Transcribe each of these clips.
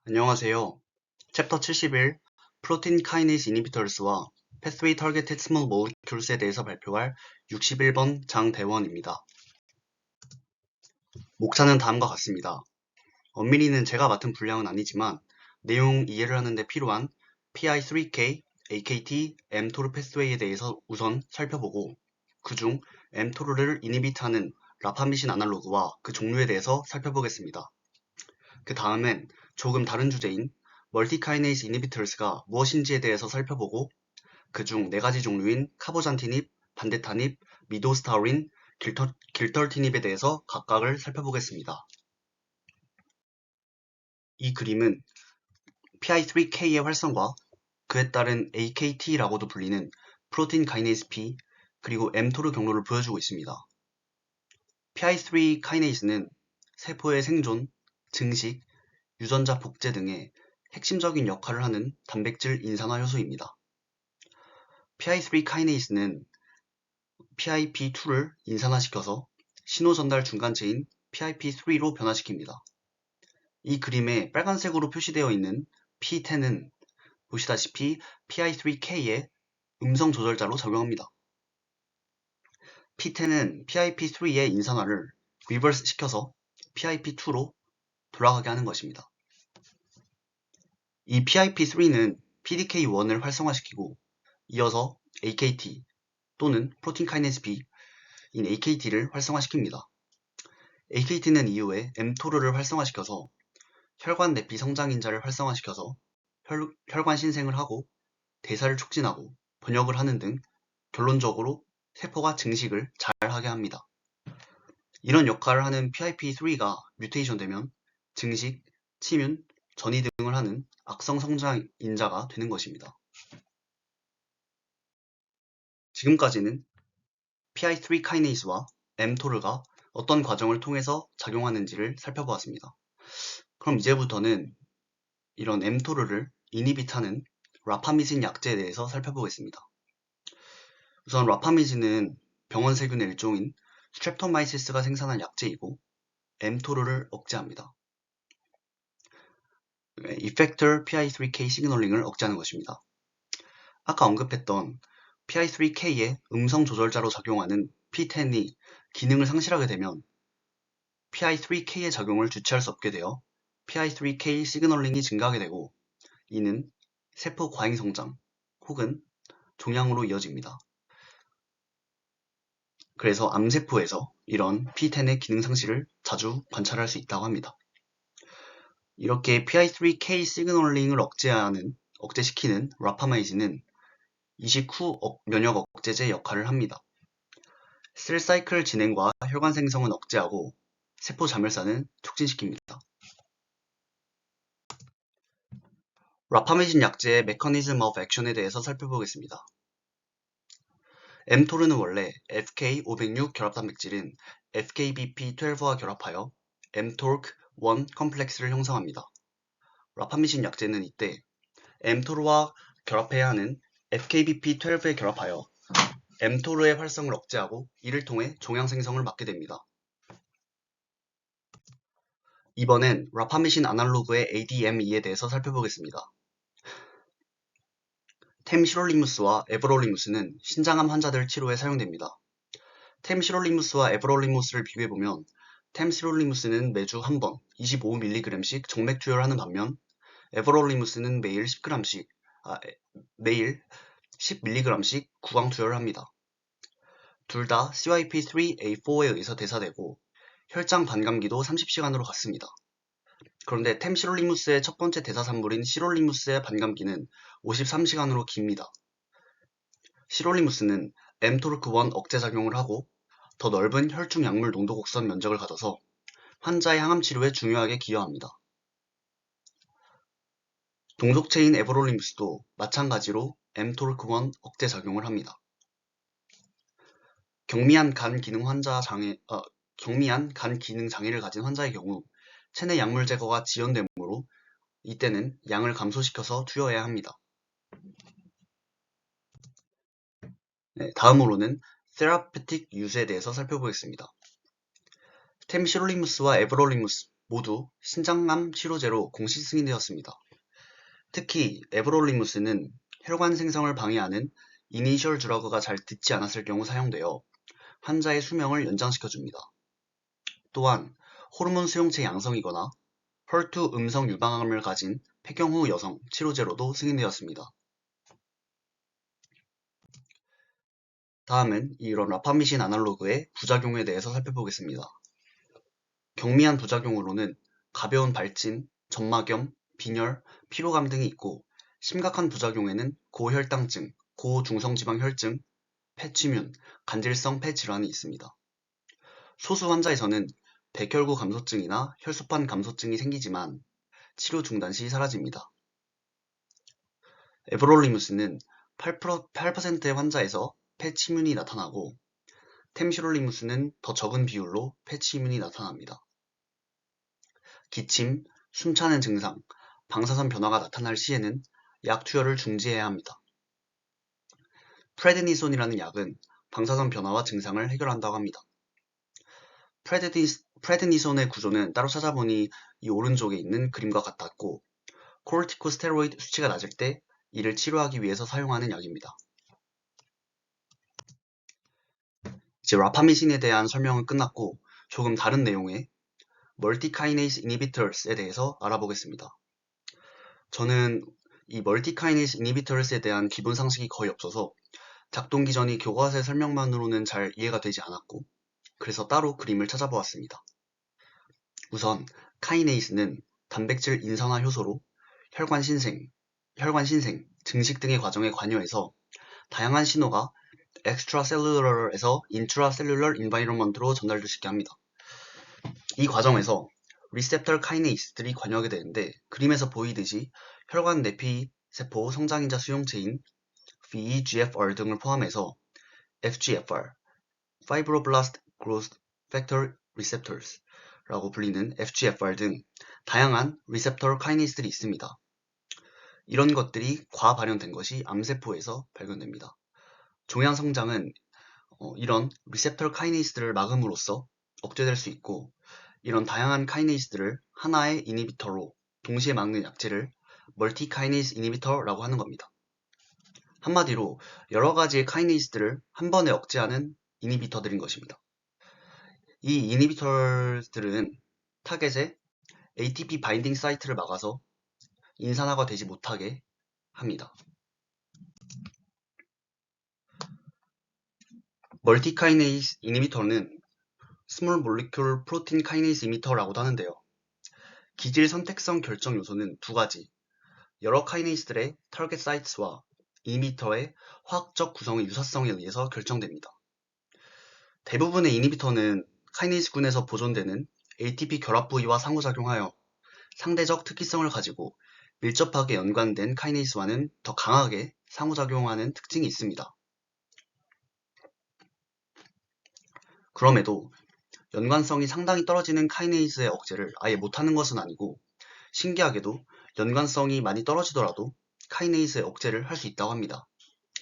안녕하세요. 챕터 71 프로틴 카이네이스 이니비터스와 패스웨이 타겟ted 스몰 모리큘스에 대해서 발표할 61번 장대원입니다. 목차는 다음과 같습니다. 엄밀히는 제가 맡은 분량은 아니지만 내용 이해를 하는 데 필요한 PI3K, AKT, mTOR 패스웨이에 대해서 우선 살펴보고 그중 mTOR를 이니비트하는 라파미신 아날로그와 그 종류에 대해서 살펴보겠습니다. 그 다음엔 조금 다른 주제인 멀티카이네이스 이니비터스가 무엇인지에 대해서 살펴보고 그중 4가지 종류인 카보잔티닙, 반데타닙, 미도스타우린, 길털티닙에 대해서 각각을 살펴보겠습니다. 이 그림은 PI3K의 활성과 그에 따른 AKT라고도 불리는 프로틴 카이네이스 P 그리고 mTOR 경로를 보여주고 있습니다. PI3 카이네이스는 세포의 생존, 증식, 유전자 복제 등의 핵심적인 역할을 하는 단백질 인산화 효소입니다. PI3 카이네이스는 PIP2를 인산화시켜서 신호 전달 중간체인 PIP3로 변화시킵니다. 이 그림에 빨간색으로 표시되어 있는 P10은 보시다시피 PI3K의 음성 조절자로 작용합니다. P10은 PIP3의 인산화를 리버스 시켜서 PIP2로 돌아가게 하는 것입니다. 이 PIP3는 PDK1을 활성화시키고 이어서 AKT 또는 프로틴 카이네이스 B인 AKT를 활성화시킵니다. AKT는 이후에 mTOR를 활성화시켜서 혈관 내피 성장인자를 활성화시켜서 혈관 신생을 하고 대사를 촉진하고 번역을 하는 등 결론적으로 세포가 증식을 잘 하게 합니다. 이런 역할을 하는 PIP3가 뮤테이션 되면 증식, 침윤, 전이 등을 하는 악성 성장인자가 되는 것입니다. 지금까지는 PI3 카이네이스와 mTOR가 어떤 과정을 통해서 작용하는지를 살펴보았습니다. 그럼 이제부터는 이런 mTOR를 이니비트하는 라파미진 약제에 대해서 살펴보겠습니다. 우선 라파미진은 병원 세균의 일종인 스트랩토마이시스가 생산한 약제이고 mTOR를 억제합니다. 이펙터 PI3K 시그널링을 억제하는 것입니다. 아까 언급했던 PI3K의 음성 조절자로 작용하는 P10이 기능을 상실하게 되면 PI3K의 작용을 주체할 수 없게 되어 PI3K 시그널링이 증가하게 되고 이는 세포 과잉 성장 혹은 종양으로 이어집니다. 그래서 암세포에서 이런 P10의 기능 상실을 자주 관찰할 수 있다고 합니다. 이렇게 PI3K 시그널링을 억제시키는 라파마이진은 이식 후 면역 억제제 역할을 합니다. 셀 사이클 진행과 혈관 생성은 억제하고 세포 자멸사는 촉진시킵니다. 라파미진 약제의 메커니즘 오브 액션에 대해서 살펴보겠습니다. mTOR는 원래 FK506 결합단백질인 FKBP12와 결합하여 mTORC1 컴플렉스를 형성합니다. 라파미신 약제는 이때 mTOR와 결합해야 하는 FKBP12에 결합하여 mTOR의 활성을 억제하고 이를 통해 종양 생성을 막게 됩니다. 이번엔 라파미신 아날로그의 ADME에 대해서 살펴보겠습니다. 템시롤리무스와 에브롤리무스는 신장암 환자들 치료에 사용됩니다. 템시롤리무스와 에브롤리무스를 비교해보면 템시롤리무스는 매주 한 번 25mg씩 정맥 투여를 하는 반면 에브롤리무스는 매일 10mg씩 구강 투여를 합니다. 둘 다 CYP3A4에 의해서 대사되고 혈장 반감기도 30시간으로 같습니다. 그런데 템시롤리무스의 첫 번째 대사산물인 시롤리무스의 반감기는 53시간으로 깁니다. 시롤리무스는 mTORC1 억제작용을 하고 더 넓은 혈중 약물 농도 곡선 면적을 가져서 환자의 항암 치료에 중요하게 기여합니다. 동족체인 에브롤리무스도 마찬가지로 mTORC1 억제작용을 합니다. 경미한 간 기능 장애를 가진 환자의 경우 체내 약물 제거가 지연되므로 이때는 양을 감소시켜서 투여해야 합니다. 다음으로는 세라피틱 유스에 대해서 살펴보겠습니다. 템시롤리무스와 모두 신장암 치료제로 공식 승인되었습니다. 특히 에브롤리무스는 혈관 생성을 방해하는 이니셜 드러그가 잘 듣지 않았을 경우 사용되어 환자의 수명을 연장시켜줍니다. 또한 호르몬 수용체 양성이거나 헐투 음성 유방암을 가진 폐경 후 여성 치료제로도 승인되었습니다. 다음은 이런 라파미신 아날로그의 부작용에 대해서 살펴보겠습니다. 경미한 부작용으로는 가벼운 발진, 점막염, 빈혈, 피로감 등이 있고 심각한 부작용에는 고혈당증, 고중성지방혈증, 폐취문, 간질성 폐질환이 있습니다. 소수 환자에서는 백혈구 감소증이나 혈소판 감소증이 생기지만 치료 중단 시 사라집니다. 에브롤리무스는 8%의 환자에서 폐치문이 나타나고 템시롤리무스는 더 적은 비율로 폐치문이 나타납니다. 기침, 숨차는 증상, 방사선 변화가 나타날 시에는 약 투여를 중지해야 합니다. 프레드니손이라는 약은 방사선 변화와 증상을 해결한다고 합니다. 프레드니손의 구조는 따로 찾아보니 이 오른쪽에 있는 그림과 같았고 코르티코스테로이드 수치가 낮을 때 이를 치료하기 위해서 사용하는 약입니다. 이제 라파미신에 대한 설명은 끝났고 조금 다른 내용의 멀티카이네이스 이니비터스에 대해서 알아보겠습니다. 저는 이 멀티카이네이스 이니비터스에 대한 기본 상식이 거의 없어서 작동 기전이 교과서의 설명만으로는 잘 이해가 되지 않았고 그래서 따로 그림을 찾아보았습니다. 우선 카이네이스는 단백질 인산화 효소로 혈관 신생, 증식 등의 과정에 관여해서 다양한 신호가 엑스트라셀룰러에서 인트라셀룰러 인바이러먼트로 전달될 수 있게 합니다. 이 과정에서 리셉터 카이네이스들이 관여하게 되는데 그림에서 보이듯이 혈관 내피 세포 성장인자 수용체인 VEGFR 등을 포함해서 FGFR, Fibroblast Growth Factor Receptors 라고 불리는 FGFR 등 다양한 리셉터 카이네이스들이 있습니다. 이런 것들이 과발현된 것이 암세포에서 발견됩니다. 종양 성장은 이런 리셉터 카이네이스들을 막음으로써 억제될 수 있고 이런 다양한 카이네이스들을 하나의 이니비터로 동시에 막는 약제를 멀티 카이네이스 이니비터라고 하는 겁니다. 한마디로 여러 가지의 카이네이스들을 한 번에 억제하는 이니비터들인 것입니다. 이 이니비터들은 타겟의 ATP 바인딩 사이트를 막아서 인산화가 되지 못하게 합니다. 멀티카이네이스 이니비터는 스몰 몰리큘 프로틴 카이네이스 이미터라고도 하는데요. 기질 선택성 결정 요소는 두 가지, 여러 카이네이스들의 타겟 사이트와 이니비터의 화학적 구성의 유사성에 의해서 결정됩니다. 대부분의 이니비터는 카이네이스군에서 보존되는 ATP 결합 부위와 상호작용하여 상대적 특이성을 가지고 밀접하게 연관된 카이네이스와는 더 강하게 상호작용하는 특징이 있습니다. 그럼에도 연관성이 상당히 떨어지는 카이네이스의 억제를 아예 못하는 것은 아니고 신기하게도 연관성이 많이 떨어지더라도 카이네이스의 억제를 할 수 있다고 합니다.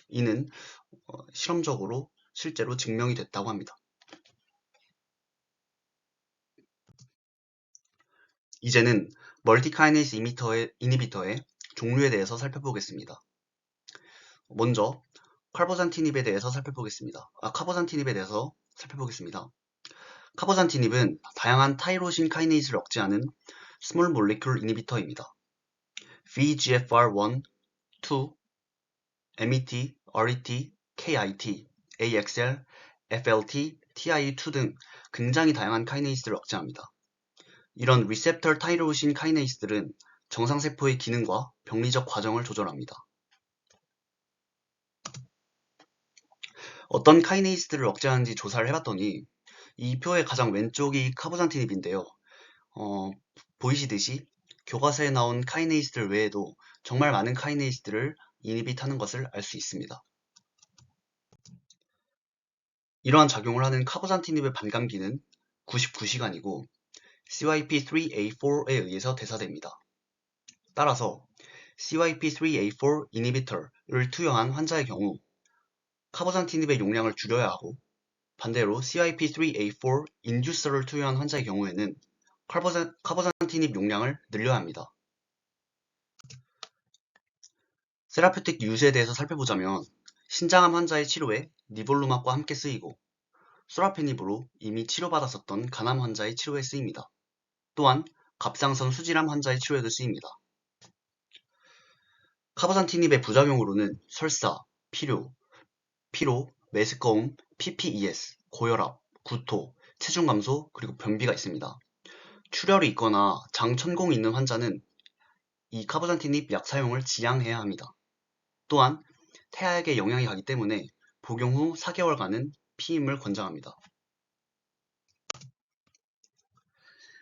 이는 실험적으로 실제로 증명이 됐다고 합니다. 이제는 멀티카이네이스 이니비터의 종류에 대해서 살펴보겠습니다. 먼저 카보잔티닙에 대해서 살펴보겠습니다. 카보잔티닙은 다양한 타이로신 카이네이스를 억제하는 스몰 몰리큘 이니비터입니다. VEGFR1, 2, MET, RET, KIT, AXL, FLT, TI2 등 굉장히 다양한 카이네이스를 억제합니다. 이런 리셉터 타이로신 카이네이스들은 정상세포의 기능과 병리적 과정을 조절합니다. 어떤 카이네이스들을 억제하는지 조사를 해봤더니 이 표의 가장 왼쪽이 카보잔티닙인데요. 보이시듯이 교과서에 나온 카이네이스들 외에도 정말 많은 카이네이스들을 이니빗하는 것을 알 수 있습니다. 이러한 작용을 하는 카보잔티닙의 반감기는 99시간이고 CYP3A4에 의해서 대사됩니다. 따라서 CYP3A4 이니비터를 투여한 환자의 경우 카보잔티닙의 용량을 줄여야 하고 반대로 CYP3A4 인듀서를 투여한 환자의 경우에는 카보산티닙 용량을 늘려야 합니다. 세라퓨틱 유스에 대해서 살펴보자면 신장암 환자의 치료에 니볼루맙과 함께 쓰이고 소라페닙으로 이미 치료받았었던 간암 환자의 치료에 쓰입니다. 또한 갑상선 수질암 환자의 치료에도 쓰입니다. 카보산티닙의 부작용으로는 설사, 피로, 메스꺼움, PPES, 고혈압, 구토, 체중 감소, 그리고 변비가 있습니다. 출혈이 있거나 장 천공이 있는 환자는 이 카보산티닙 약 사용을 지양해야 합니다. 또한 태아에게 영향이 가기 때문에 복용 후 4개월간은 피임을 권장합니다.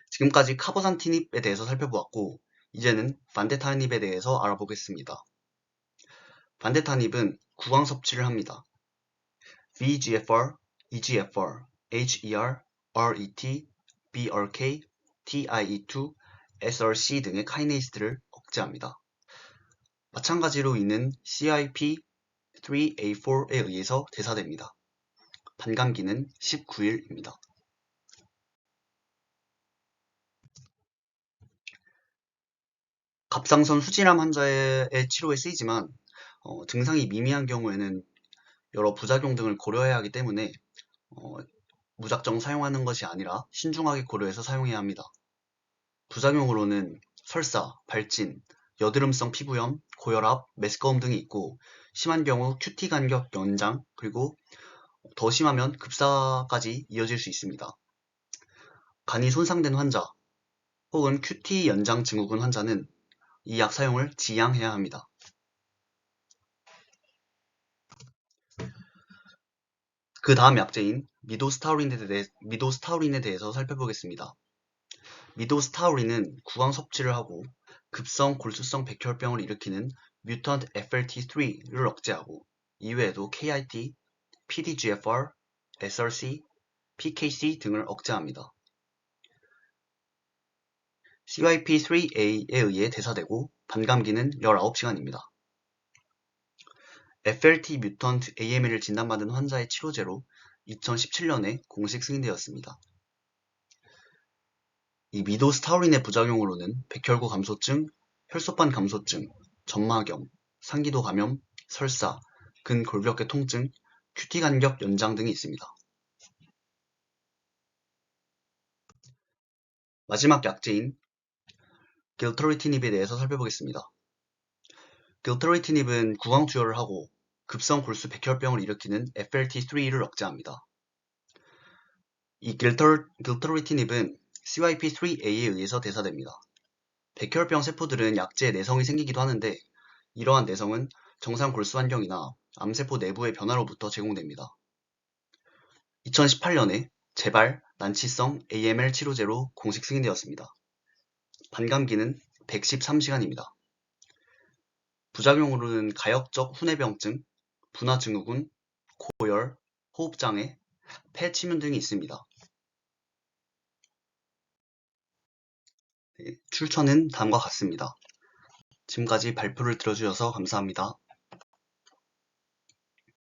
지금까지 카보산티닙에 대해서 살펴보았고 이제는 반데타닙에 대해서 알아보겠습니다. 반데타닙은 구강 섭취를 합니다. VEGFR, EGFR, HER, RET, BRK, TIE2, SRC 등의 카이네이스들을 억제합니다. 마찬가지로 이는 CYP3A4에 의해서 대사됩니다. 반감기는 19일입니다. 갑상선 수질암 환자의 치료에 쓰이지만 증상이 미미한 경우에는 여러 부작용 등을 고려해야 하기 때문에 무작정 사용하는 것이 아니라 신중하게 고려해서 사용해야 합니다. 부작용으로는 설사, 발진, 여드름성 피부염, 고혈압, 메스꺼움 등이 있고 심한 경우 QT 간격 연장, 그리고 더 심하면 급사까지 이어질 수 있습니다. 간이 손상된 환자 혹은 QT 연장 증후군 환자는 이 약 사용을 지양해야 합니다. 그 다음 약제인 미도스타우린에 대해서 살펴보겠습니다. 미도스타우린은 구강 섭취를 하고 급성 골수성 백혈병을 일으키는 뮤턴트 FLT3를 억제하고 이외에도 KIT, PDGFR, SRC, PKC 등을 억제합니다. CYP3A에 의해 대사되고 반감기는 19시간입니다. FLT 뮤턴트 AML을 진단받은 환자의 치료제로 2017년에 공식 승인되었습니다. 이 미도스타우린의 부작용으로는 백혈구 감소증, 혈소판 감소증, 점막염, 상기도 감염, 설사, 근골격계 통증, QT 간격 연장 등이 있습니다. 마지막 약제인 길터리티닙에 대해서 살펴보겠습니다. 길터리티닙은 구강 투여를 하고 급성 골수 백혈병을 일으키는 FLT3를 억제합니다. 이 길터리티닙은 CYP3A에 의해서 대사됩니다. 백혈병 세포들은 약제에 내성이 생기기도 하는데 이러한 내성은 정상 골수 환경이나 암세포 내부의 변화로부터 제공됩니다. 2018년에 재발 난치성 AML 치료제로 공식 승인되었습니다. 반감기는 113시간입니다. 부작용으로는 가역적 훈해병증, 분화증후군, 고열, 호흡장애, 폐치문 등이 있습니다. 출처는 다음과 같습니다. 지금까지 발표를 들어주셔서 감사합니다.